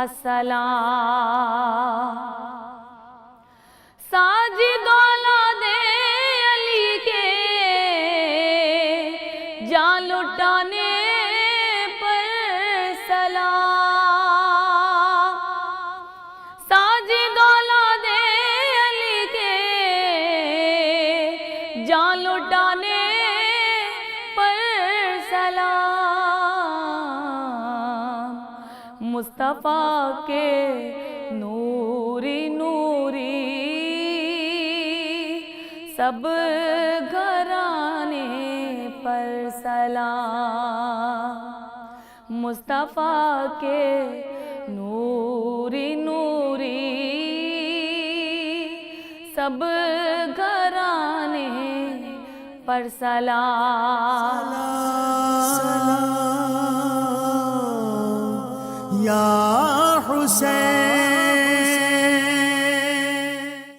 السلام ساجد اولاد علی کے جان لٹانے پر سلام، ساجد اولاد علی کے جان لٹانے پر سلام، مصطفیٰ کے نوری نوری سب گھرانے پر سلام، مصطفیٰ کے نوری نوری سب گھرانے پر سلام، یا حسین